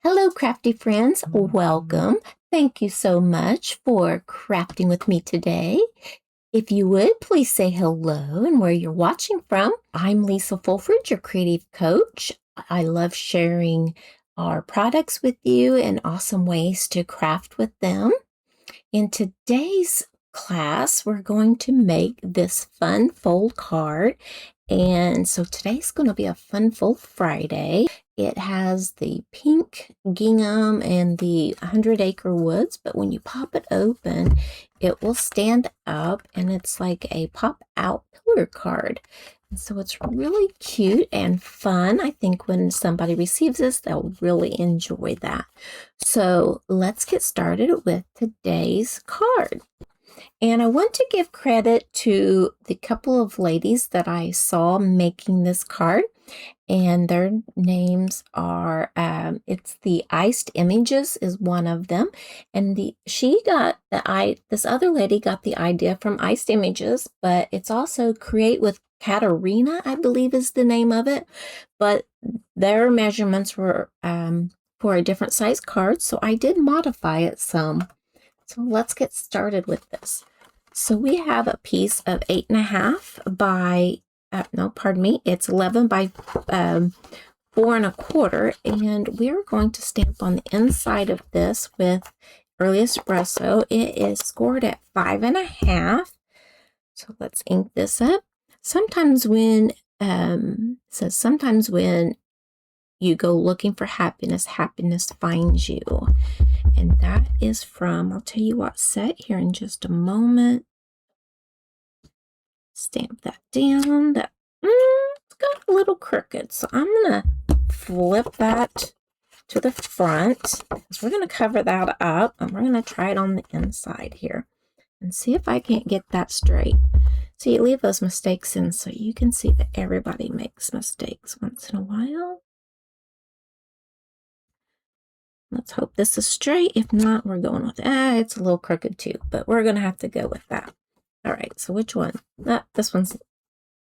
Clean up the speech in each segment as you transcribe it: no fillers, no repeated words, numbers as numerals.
Hello, crafty friends. Welcome. Thank you so much for crafting with me today. If you would, please say hello and where you're watching from. I'm Lisa Fulford, your creative coach. I love sharing our products with you and awesome ways to craft with them. In today's class, we're going to make this fun fold card. And so today's going to be a Fun Fold Friday. It has the pink gingham and the 100 Acre Woods, but when you pop it open, it will stand up and it's like a pop-out pillar card. And so it's really cute and fun. I think when somebody receives this, they'll really enjoy that. So let's get started with today's card. And I want to give credit to the couple of ladies that I saw making this card. And their names are, it's the Iced Images is one of them. And this other lady got the idea from Iced Images, but it's also Create with Katarina, I believe is the name of it. But their measurements were for a different size card, so I did modify it some. So let's get started with this. So we have a piece of 8.5 by, it's 11 by 4 1/4, and we're going to stamp on the inside of this with Early Espresso. It is scored at 5.5. So let's ink this up. Sometimes when you go looking for happiness, happiness finds you. And that is from, I'll tell you what set here in just a moment. Stamp that down. It's got a little crooked, so I'm going to flip that to the front because we're going to cover that up and we're going to try it on the inside here and see if I can't get that straight. So you leave those mistakes in so you can see that everybody makes mistakes once in a while. Let's hope this is straight. If not, we're going with, it's a little crooked too, but we're going to have to go with that. All right, so which one? This one's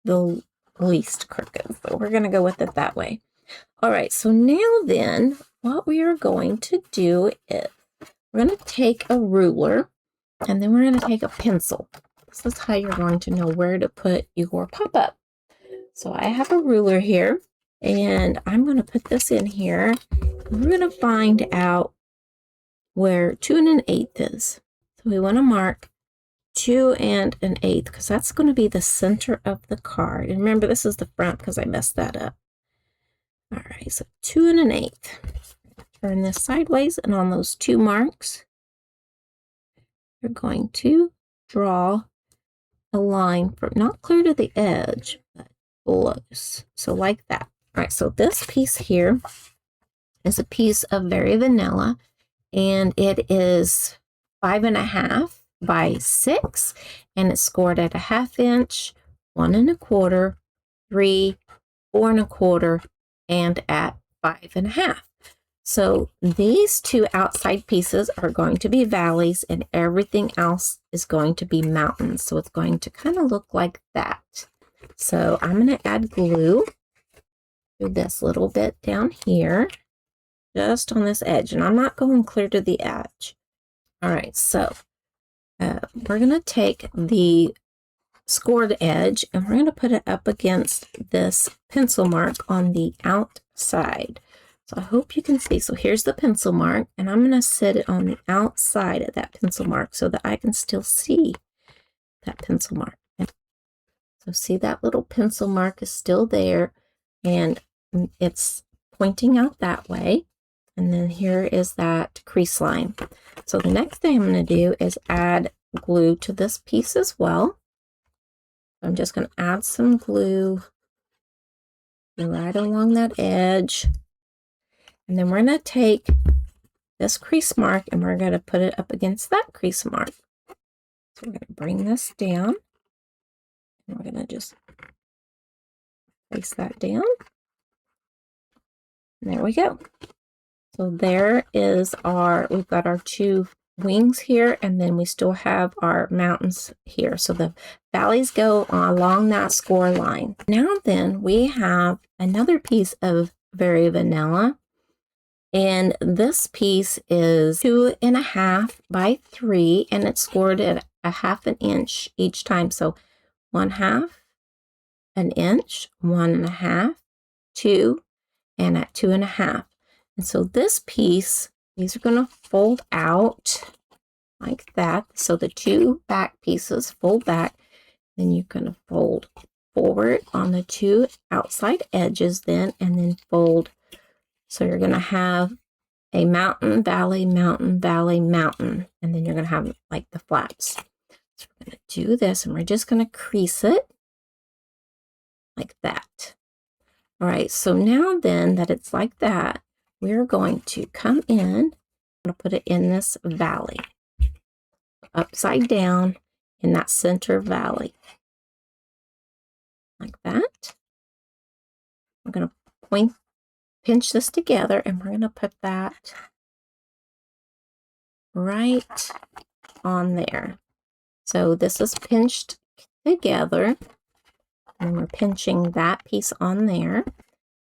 the least crooked, so we're going to go with it that way. All right, so now then, what we are going to do is we're going to take a ruler, and then we're going to take a pencil. This is how you're going to know where to put your pop-up. So I have a ruler here, and I'm going to put this in here. We're going to find out where 2 1/8 is. So we want to mark 2 1/8 because that's going to be the center of the card. And remember, this is the front because I messed that up. All right, so 2 1/8. Turn this sideways, and on those 2 marks, you're going to draw a line from not clear to the edge, but close. So like that. All right, so this piece here is a piece of Very Vanilla, and it is 5.5 by 6, and it's scored at 1/2 inch, 1 1/4, 3, 4 1/4, and at 5.5. So these 2 outside pieces are going to be valleys, and everything else is going to be mountains. So it's going to kind of look like that. So I'm going to add glue to this little bit down here, just on this edge, and I'm not going clear to the edge. All right, so we're going to take the scored edge and we're going to put it up against this pencil mark on the outside. So I hope you can see. So here's the pencil mark, and I'm going to set it on the outside of that pencil mark so that I can still see that pencil mark. So see, that little pencil mark is still there, and it's pointing out that way. And then here is that crease line. So the next thing I'm going to do is add glue to this piece as well. I'm just going to add some glue right along that edge. And then we're going to take this crease mark and we're going to put it up against that crease mark. So we're going to bring this down. And we're going to just place that down. And there we go. So there is we've got our 2 wings here, and then we still have our mountains here. So the valleys go along that score line. Now then, we have another piece of Very Vanilla, And this piece is 2.5 by 3, and it's scored at 1/2 inch each time. So 1/2 an inch, 1.5, 2, and at 2.5. And so this piece, these are going to fold out like that. So the two back pieces fold back. Then you're going to fold forward on the two outside edges then, and then fold. So you're going to have a mountain, valley, mountain, valley, mountain, and then you're going to have like the flaps. So we're going to do this, and we're just going to crease it like that. All right, so now then that it's like that, we're going to come in and put it in this valley, upside down in that center valley, like that. I'm going to pinch this together, and we're going to put that right on there. So this is pinched together, and we're pinching that piece on there.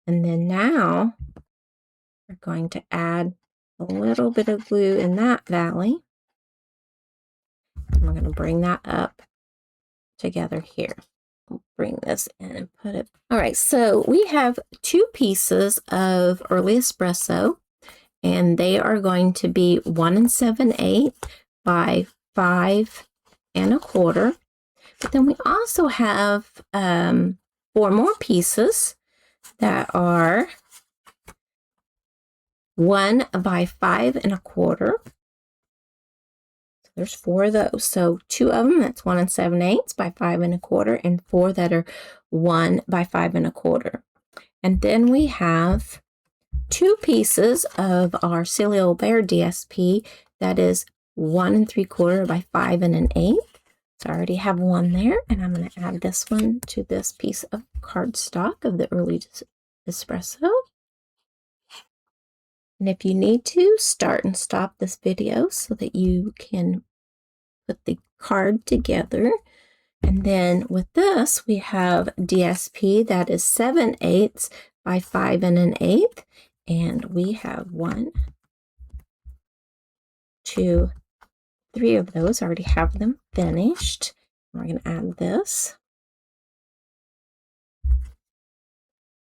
And then now we're going to add a little bit of glue in that valley. And we're going to bring that up together here. We'll bring this in and put it. All right, so we have two pieces of early espresso, and they are going to be 1 7/8 by 5 1/4. But then we also have 4 more pieces that are 1 by 5 1/4. So there's 4 of those. So 2 of them, that's 1 7/8 by 5 1/4, and 4 that are 1 by 5 1/4. And then we have 2 pieces of our silly Old Bear DSP that is 1 3/4 by 5 1/8. So I already have one there, and I'm going to add this one to this piece of cardstock of the early espresso. And if you need to, start and stop this video so that you can put the card together. And then with this, we have DSP that is 7/8 by 5 1/8. And we have 1, 2, 3 of those. I already have them finished. We're going to add this.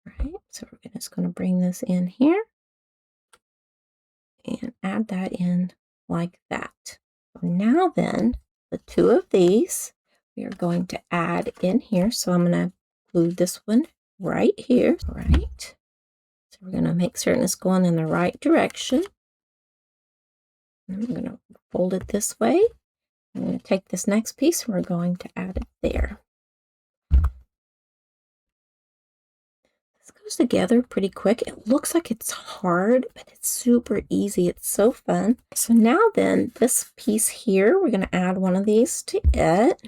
All right, so we're just going to bring this in here and add that in like that. Now then, the 2 of these we are going to add in here. So I'm going to glue this one right here. All right. So we're going to make certain it's going in the right direction. And I'm going to fold it this way. I'm going to take this next piece and we're going to add it there. This goes together pretty quick. It looks like it's hard, but it's super easy. It's so fun. So now then, this piece here, we're going to add one of these to it.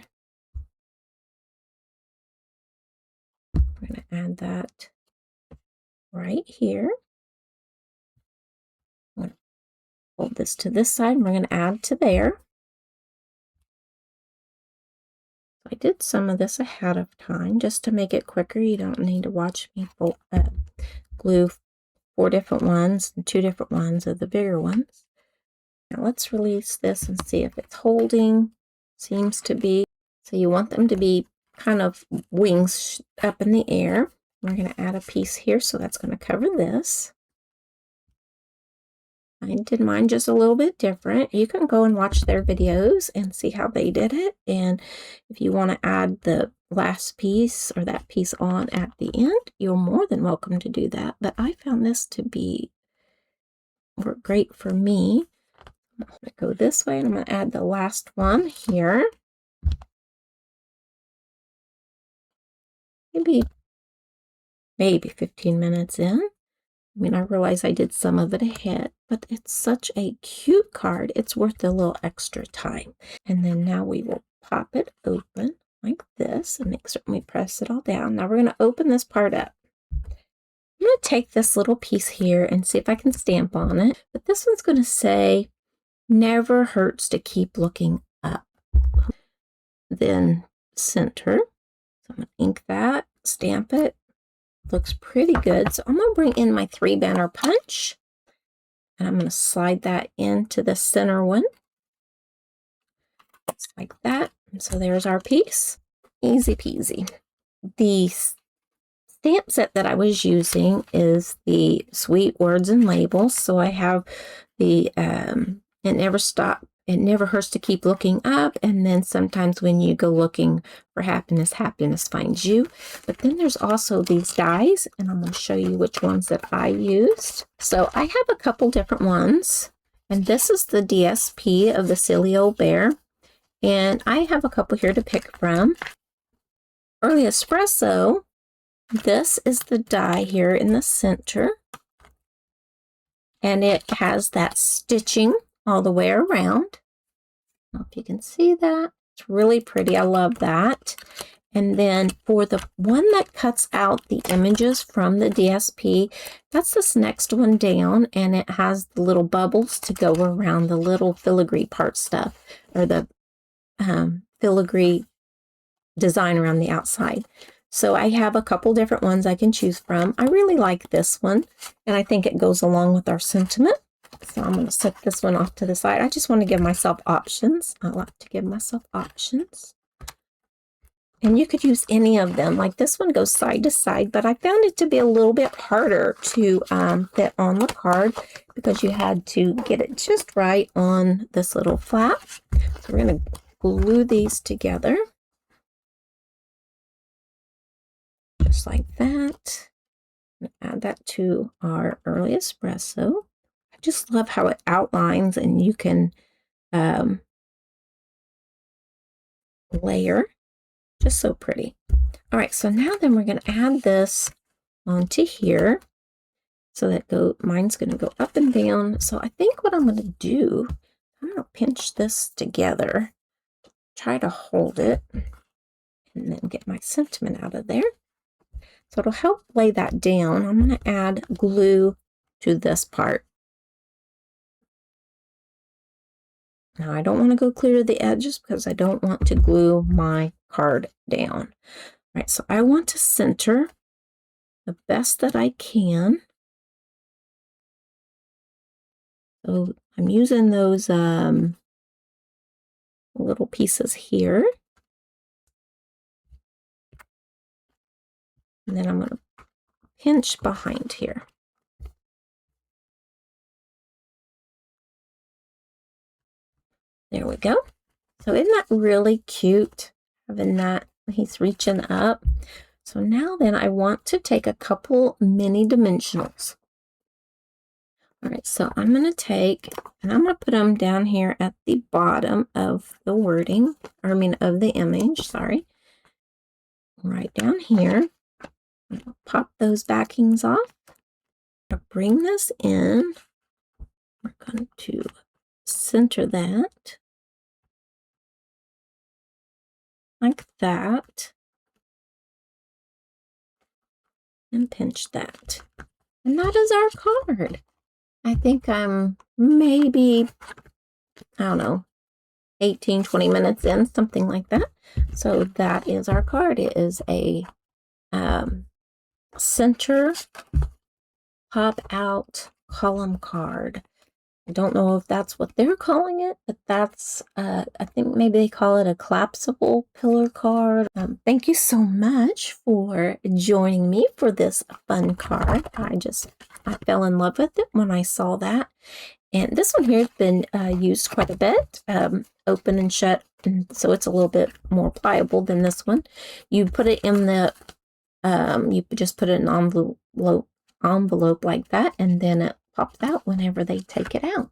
We're going to add that right here. I'm going to fold this to this side, and we're going to add to there. I did some of this ahead of time just to make it quicker. You don't need to watch me glue 4 different ones and 2 different ones of the bigger ones. Now let's release this and see if it's holding. Seems to be. So you want them to be kind of wings up in the air. We're going to add a piece here, so that's going to cover this. I did mine just a little bit different. You can go and watch their videos and see how they did it. And if you want to add the last piece or that piece on at the end, you're more than welcome to do that. But I found this to be work great for me. I'm going to go this way, and I'm going to add the last one here. Maybe 15 minutes in. I mean, I realize I did some of it ahead, but it's such a cute card. It's worth a little extra time. And then now we will pop it open like this and make certain we press it all down. Now we're going to open this part up. I'm going to take this little piece here and see if I can stamp on it. But this one's going to say, never hurts to keep looking up. Then center. So I'm going to ink that, stamp it. Looks pretty good. So I'm going to bring in my 3 banner punch, and I'm going to slide that into the center one. Just like that. And so there's our piece. Easy peasy. The stamp set that I was using is the Sweet Words and Labels. So I have the it never hurts to keep looking up, and then sometimes when you go looking for happiness, happiness finds you. But then there's also these dies, and I'm going to show you which ones that I used. So I have a couple different ones, and this is the DSP of the Silly Old Bear, and I have a couple here to pick from. Early Espresso, this is the die here in the center, and it has that stitching all the way around. I don't know if you can see that. It's really pretty. I love that. And then for the one that cuts out the images from the DSP, that's this next one down, and it has the little bubbles to go around the little filigree part stuff, or the filigree design around the outside. So I have a couple different ones I can choose from. I really like this one, and I think it goes along with our sentiment. So I'm going to set this one off to the side. I just want to give myself options. I like to give myself options. And you could use any of them. Like this one goes side to side, but I found it to be a little bit harder to fit on the card because you had to get it just right on this little flap. So we're going to glue these together. Just like that. Add that to our Early Espresso. I just love how it outlines, and you can layer. Just so pretty. All right, so now then we're going to add this onto here. So that mine's going to go up and down. So I think what I'm going to do, I'm going to pinch this together, try to hold it, and then get my sentiment out of there. So it'll help lay that down. I'm going to add glue to this part. Now I don't want to go clear to the edges because I don't want to glue my card down. All right, so I want to center the best that I can. So I'm using those little pieces here. And then I'm going to pinch behind here. There we go. So isn't that really cute, having that? He's reaching up. So now then I want to take a couple mini dimensionals. All right, so I'm going to take, and I'm going to put them down here at the bottom of the wording, or I mean of the image, sorry. Right down here. I'll pop those backings off. I'll bring this in. We're going to center that like that, and pinch that. And that is our card. I think I'm maybe, I don't know, 18, 20 minutes in, something like that. So that is our card. It is a center pop out column card. I don't know if that's what they're calling it, but that's, I think maybe they call it a collapsible pillar card. Thank you so much for joining me for this fun card. I fell in love with it when I saw that. And this one here has been used quite a bit, open and shut, and so it's a little bit more pliable than this one. You put it in the, you just put it in an envelope like that, and then it pops out whenever they take it out.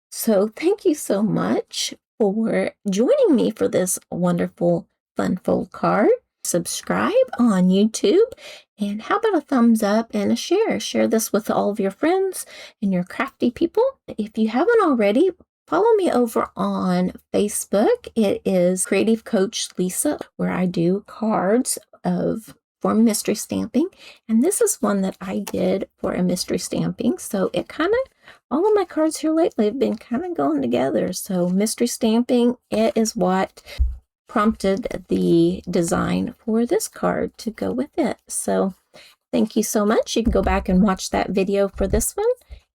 So thank you so much for joining me for this wonderful fun fold card. Subscribe on YouTube, and how about a thumbs up and a share? Share this with all of your friends and your crafty people. If you haven't already, follow me over on Facebook. It is Creative Coach Lisa, where I do cards for mystery stamping, and this is one that I did for a mystery stamping. So it kind of, all of my cards here lately have been kind of going together. So mystery stamping, it is what prompted the design for this card to go with it. So thank you so much. You can go back and watch that video for this one,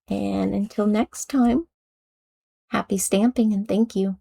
And until next time, happy stamping and thank you.